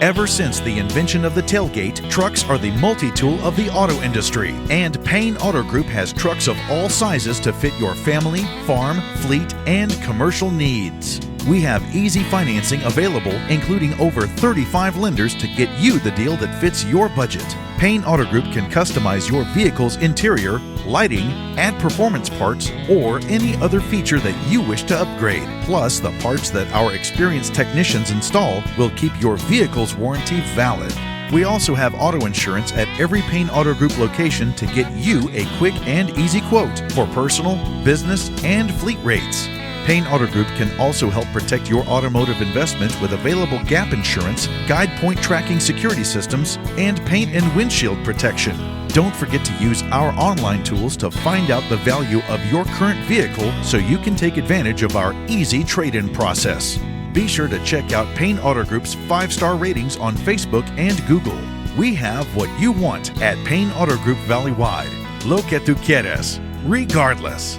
Ever since the invention of the tailgate, trucks are the multi-tool of the auto industry, and Payne Auto Group has trucks of all sizes to fit your family, farm, fleet, and commercial needs. We have easy financing available, including over 35 lenders to get you the deal that fits your budget. Payne Auto Group can customize your vehicle's interior, lighting, add performance parts, or any other feature that you wish to upgrade. Plus, the parts that our experienced technicians install will keep your vehicle's warranty valid. We also have auto insurance at every Payne Auto Group location to get you a quick and easy quote for personal, business, and fleet rates. Payne Auto Group can also help protect your automotive investment with available gap insurance, guide point tracking security systems, and paint and windshield protection. Don't forget to use our online tools to find out the value of your current vehicle so you can take advantage of our easy trade-in process. Be sure to check out Payne Auto Group's 5-star ratings on Facebook and Google. We have what you want at Payne Auto Group Valley-wide. Lo que tú quieres, regardless.